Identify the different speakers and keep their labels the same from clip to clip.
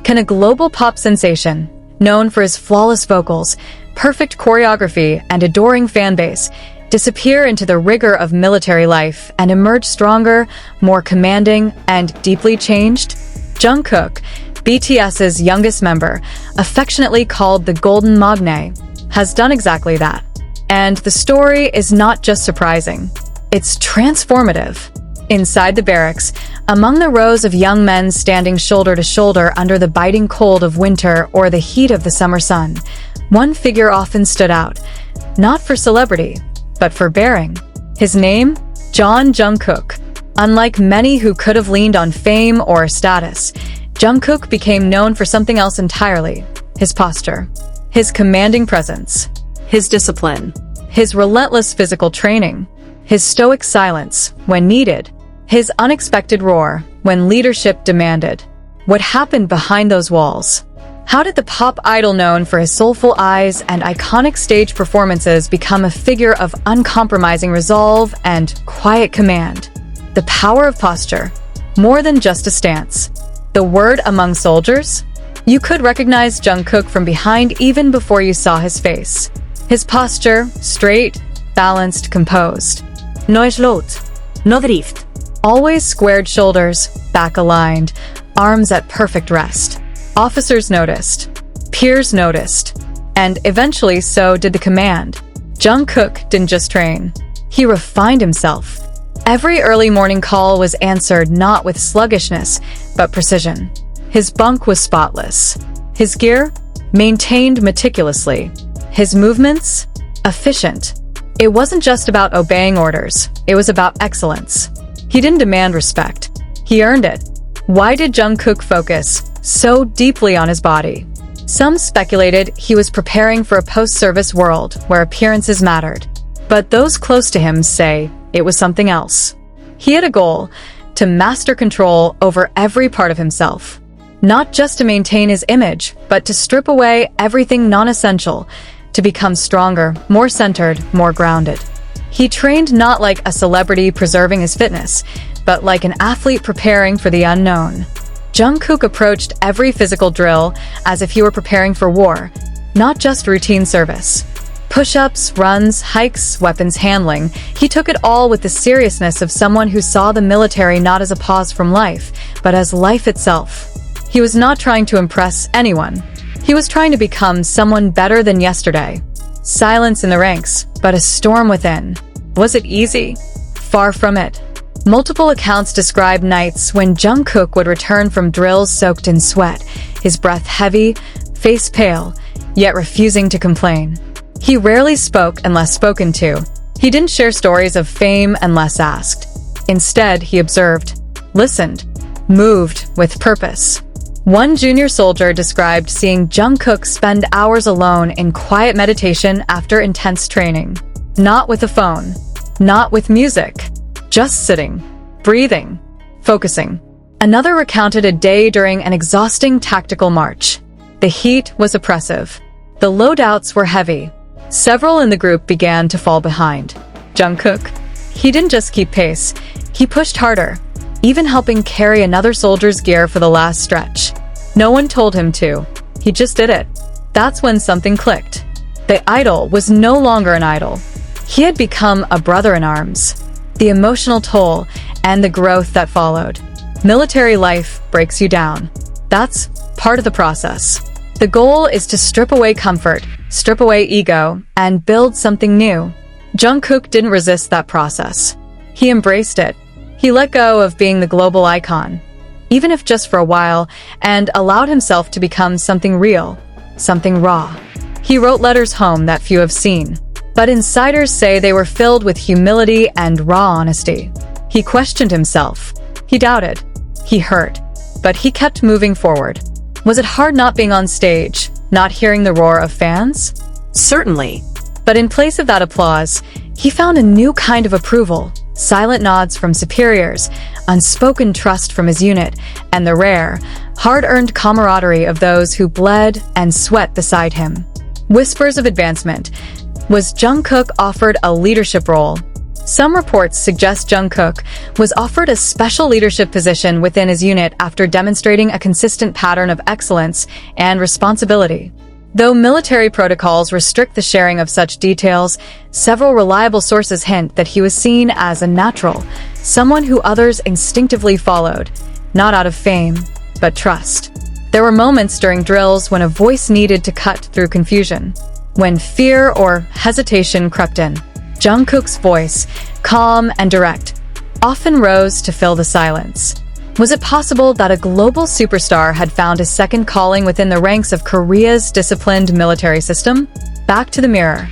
Speaker 1: Can a global pop sensation, known for his flawless vocals, perfect choreography, and adoring fanbase, disappear into the rigor of military life and emerge stronger, more commanding, and deeply changed? Jungkook, BTS's youngest member, affectionately called the Golden Magne, has done exactly that. And the story is not just surprising, it's transformative. Inside the barracks, among the rows of young men standing shoulder to shoulder under the biting cold of winter or the heat of the summer sun, one figure often stood out, not for celebrity, but for bearing. His name? Jeon Jungkook. Unlike many who could have leaned on fame or status, Jungkook became known for something else entirely: his posture, his commanding presence, his discipline, his relentless physical training, his stoic silence when needed, his unexpected roar when leadership demanded. What happened behind those walls? How did the pop idol known for his soulful eyes and iconic stage performances become a figure of uncompromising resolve and quiet command? The power of posture, more than just a stance. The word among soldiers? You could recognize Jungkook from behind even before you saw his face. His posture, straight, balanced, composed.
Speaker 2: No es lot, no drift.
Speaker 1: Always squared shoulders, back aligned, arms at perfect rest. Officers noticed, peers noticed, and eventually so did the command. Jungkook didn't just train, he refined himself. Every early morning call was answered not with sluggishness, but precision. His bunk was spotless. His gear? Maintained meticulously. His movements? Efficient. It wasn't just about obeying orders, it was about excellence. He didn't demand respect, he earned it. Why did Jungkook focus so deeply on his body? Some speculated he was preparing for a post-service world where appearances mattered. But those close to him say it was something else. He had a goal: to master control over every part of himself. Not just to maintain his image, but to strip away everything non-essential, to become stronger, more centered, more grounded. He trained not like a celebrity preserving his fitness, but like an athlete preparing for the unknown. Jungkook approached every physical drill as if he were preparing for war, not just routine service. Push-ups, runs, hikes, weapons handling, he took it all with the seriousness of someone who saw the military not as a pause from life, but as life itself. He was not trying to impress anyone. He was trying to become someone better than yesterday. Silence in the ranks, but a storm within. Was it easy? Far from it. Multiple accounts describe nights when Jungkook would return from drills soaked in sweat, his breath heavy, face pale, yet refusing to complain. He rarely spoke unless spoken to. He didn't share stories of fame unless asked. Instead, he observed, listened, moved with purpose. One junior soldier described seeing Jungkook spend hours alone in quiet meditation after intense training. Not with a phone, not with music, just sitting, breathing, focusing. Another recounted a day during an exhausting tactical march. The heat was oppressive. The loadouts were heavy. Several in the group began to fall behind. Jungkook, he didn't just keep pace, he pushed harder, even helping carry another soldier's gear for the last stretch. No one told him to. He just did it. That's when something clicked. The idol was no longer an idol. He had become a brother in arms. The emotional toll and the growth that followed. Military life breaks you down. That's part of the process. The goal is to strip away comfort, strip away ego, and build something new. Jungkook didn't resist that process. He embraced it. He let go of being the global icon, even if just for a while, and allowed himself to become something real, something raw. He wrote letters home that few have seen, but insiders say they were filled with humility and raw honesty. He questioned himself. He doubted. He hurt. But he kept moving forward. Was it hard not being on stage, not hearing the roar of fans?
Speaker 2: Certainly.
Speaker 1: But in place of that applause, he found a new kind of approval. Silent nods from superiors, unspoken trust from his unit, and the rare, hard-earned camaraderie of those who bled and sweat beside him. Whispers of advancement. Was Jungkook offered a leadership role? Some reports suggest Jungkook was offered a special leadership position within his unit after demonstrating a consistent pattern of excellence and responsibility. Though military protocols restrict the sharing of such details, several reliable sources hint that he was seen as a natural, someone who others instinctively followed, not out of fame, but trust. There were moments during drills when a voice needed to cut through confusion, when fear or hesitation crept in. Jungkook's voice, calm and direct, often rose to fill the silence. Was it possible that a global superstar had found his second calling within the ranks of Korea's disciplined military system? Back to the mirror.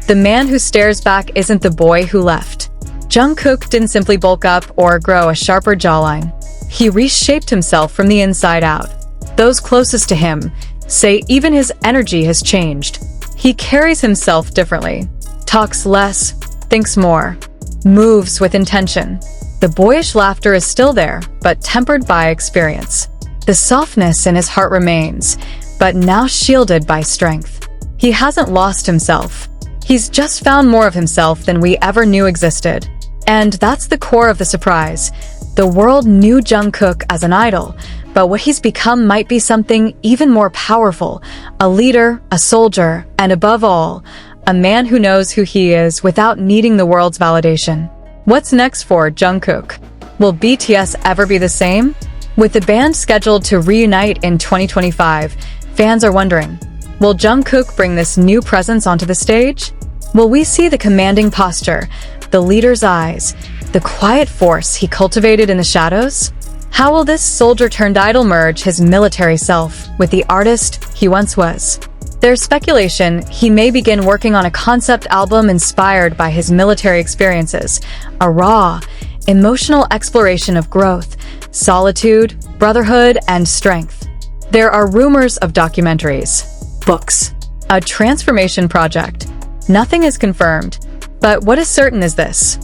Speaker 1: The man who stares back isn't the boy who left. Jungkook didn't simply bulk up or grow a sharper jawline. He reshaped himself from the inside out. Those closest to him say even his energy has changed. He carries himself differently, talks less, thinks more, moves with intention. The boyish laughter is still there, but tempered by experience. The softness in his heart remains, but now shielded by strength. He hasn't lost himself. He's just found more of himself than we ever knew existed. And that's the core of the surprise. The world knew Jungkook as an idol, but what he's become might be something even more powerful. A leader, a soldier, and above all, a man who knows who he is without needing the world's validation. What's next for Jungkook? Will BTS ever be the same? With the band scheduled to reunite in 2025, fans are wondering, will Jungkook bring this new presence onto the stage? Will we see the commanding posture, the leader's eyes, the quiet force he cultivated in the shadows? How will this soldier-turned-idol merge his military self with the artist he once was? There's speculation he may begin working on a concept album inspired by his military experiences, a raw, emotional exploration of growth, solitude, brotherhood, and strength. There are rumors of documentaries, books, a transformation project. Nothing is confirmed, but what is certain is this: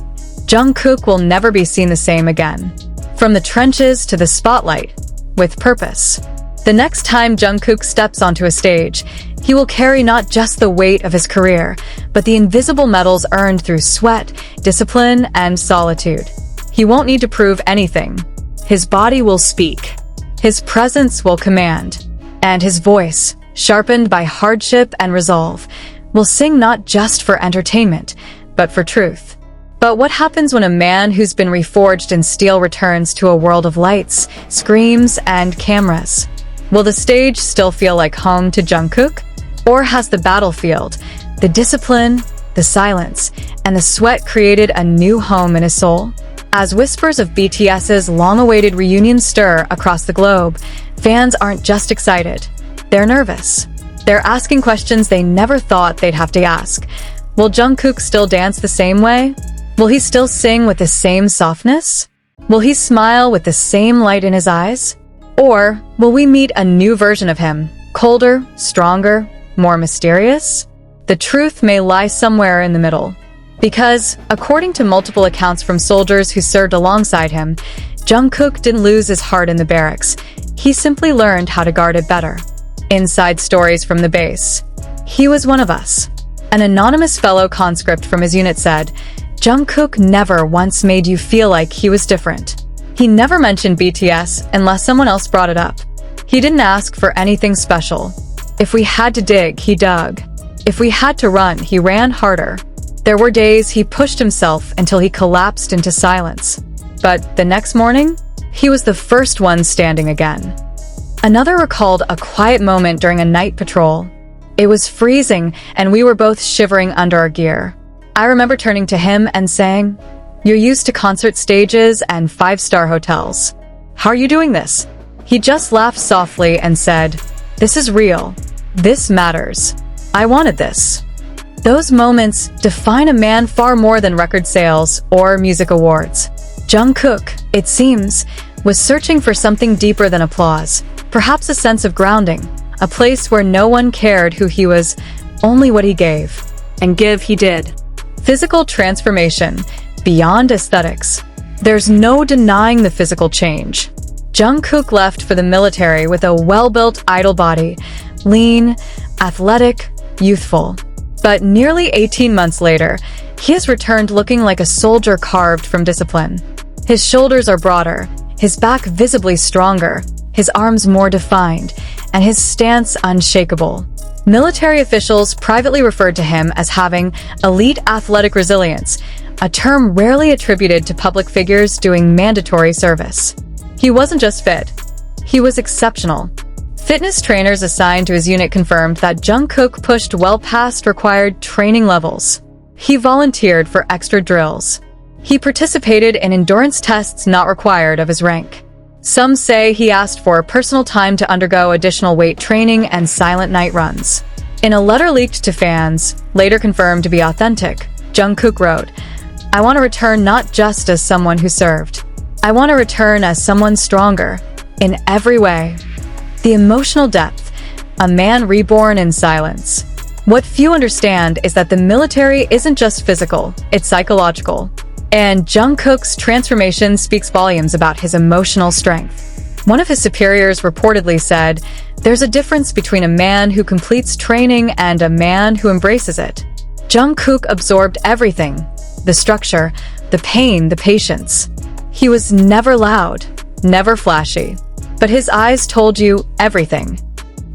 Speaker 1: Jungkook will never be seen the same again. From the trenches to the spotlight, with purpose. The next time Jungkook steps onto a stage, he will carry not just the weight of his career, but the invisible medals earned through sweat, discipline, and solitude. He won't need to prove anything. His body will speak. His presence will command. And his voice, sharpened by hardship and resolve, will sing not just for entertainment, but for truth. But what happens when a man who's been reforged in steel returns to a world of lights, screams, and cameras? Will the stage still feel like home to Jungkook? Or has the battlefield, the discipline, the silence, and the sweat created a new home in his soul? As whispers of BTS's long-awaited reunion stir across the globe, fans aren't just excited. They're nervous. They're asking questions they never thought they'd have to ask. Will Jungkook still dance the same way? Will he still sing with the same softness? Will he smile with the same light in his eyes? Or will we meet a new version of him, colder, stronger, more mysterious? The truth may lie somewhere in the middle. Because, according to multiple accounts from soldiers who served alongside him, Jungkook didn't lose his heart in the barracks. He simply learned how to guard it better. Inside stories from the base. He was one of us. An anonymous fellow conscript from his unit said, Jungkook never once made you feel like he was different. He never mentioned BTS unless someone else brought it up. He didn't ask for anything special. If we had to dig, he dug. If we had to run, he ran harder. There were days he pushed himself until he collapsed into silence. But the next morning, he was the first one standing again. Another recalled a quiet moment during a night patrol. It was freezing, and we were both shivering under our gear. I remember turning to him and saying, "You're used to concert stages and five-star hotels. How are you doing this?" He just laughed softly and said, "This is real. This matters. I wanted this." Those moments define a man far more than record sales or music awards. Jungkook, it seems, was searching for something deeper than applause, perhaps a sense of grounding, a place where no one cared who he was, only what he gave. And give he did. Physical transformation, beyond aesthetics. There's no denying the physical change. Jungkook left for the military with a well-built idol body, lean, athletic, youthful. But nearly 18 months later, He has returned looking like a soldier carved from discipline. His shoulders are broader, his back visibly stronger, his arms more defined, and his stance unshakable. Military officials privately referred to him as having elite athletic resilience, a term rarely attributed to public figures doing mandatory service. He wasn't just fit, he was exceptional. Fitness trainers assigned to his unit confirmed that Jungkook pushed well past required training levels. He volunteered for extra drills. He participated in endurance tests not required of his rank. Some say he asked for personal time to undergo additional weight training and silent night runs. In a letter leaked to fans, later confirmed to be authentic, Jungkook wrote, "I want to return not just as someone who served. I want to return as someone stronger, in every way." The emotional depth, a man reborn in silence. What few understand is that the military isn't just physical, it's psychological. And Jungkook's transformation speaks volumes about his emotional strength. One of his superiors reportedly said, "There's a difference between a man who completes training and a man who embraces it." Jungkook absorbed everything, the structure, the pain, the patience. He was never loud, never flashy, but his eyes told you everything.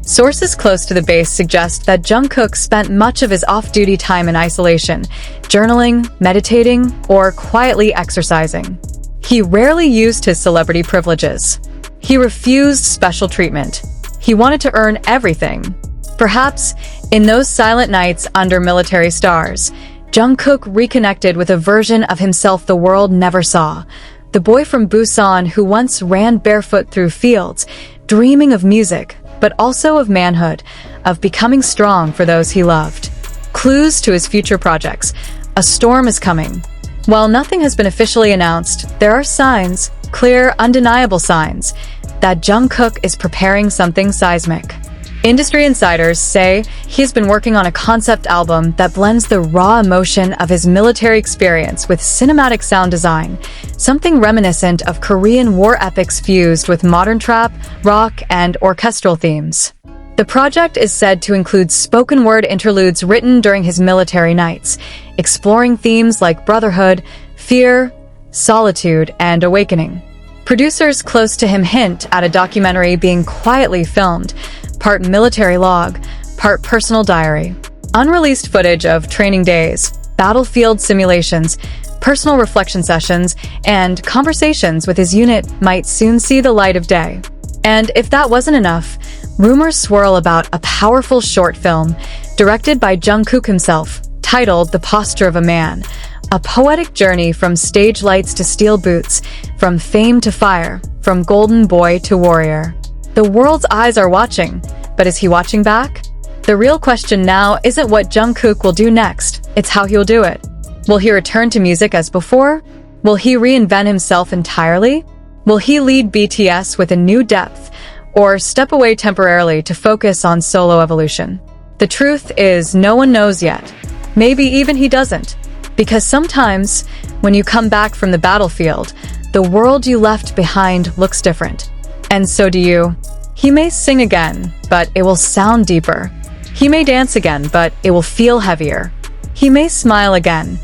Speaker 1: Sources close to the base suggest that Jungkook spent much of his off-duty time in isolation, journaling, meditating, or quietly exercising. He rarely used his celebrity privileges. He refused special treatment. He wanted to earn everything. Perhaps, in those silent nights under military stars, Jungkook reconnected with a version of himself the world never saw. The boy from Busan who once ran barefoot through fields, dreaming of music, but also of manhood, of becoming strong for those he loved. Clues to his future projects. A storm is coming. While nothing has been officially announced, there are signs, clear, undeniable signs, that Jungkook is preparing something seismic. Industry insiders say he's been working on a concept album that blends the raw emotion of his military experience with cinematic sound design, something reminiscent of Korean war epics fused with modern trap, rock, and orchestral themes. The project is said to include spoken word interludes written during his military nights, exploring themes like brotherhood, fear, solitude, and awakening. Producers close to him hint at a documentary being quietly filmed, part military log, part personal diary. Unreleased footage of training days, battlefield simulations, personal reflection sessions, and conversations with his unit might soon see the light of day. And if that wasn't enough, rumors swirl about a powerful short film, directed by Jungkook himself, titled The Posture of a Man, a poetic journey from stage lights to steel boots, from fame to fire, from golden boy to warrior. The world's eyes are watching, but is he watching back? The real question now isn't what Jungkook will do next, it's how he'll do it. Will he return to music as before? Will he reinvent himself entirely? Will he lead BTS with a new depth, or step away temporarily to focus on solo evolution? The truth is, no one knows yet. Maybe even he doesn't. Because sometimes, when you come back from the battlefield, the world you left behind looks different. And so do you. He may sing again, but it will sound deeper. He may dance again, but it will feel heavier. He may smile again,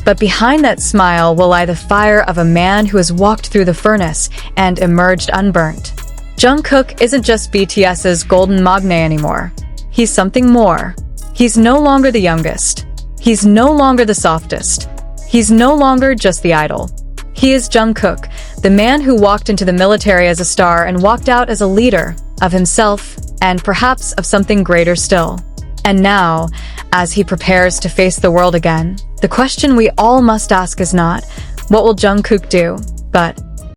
Speaker 1: but behind that smile will lie the fire of a man who has walked through the furnace and emerged unburnt. Jungkook isn't just BTS's golden magne anymore. He's something more. He's no longer the youngest. He's no longer the softest. He's no longer just the idol. He is Jungkook, the man who walked into the military as a star and walked out as a leader of himself and perhaps of something greater still. And now, as he prepares to face the world again, the question we all must ask is not, what will Jungkook do, but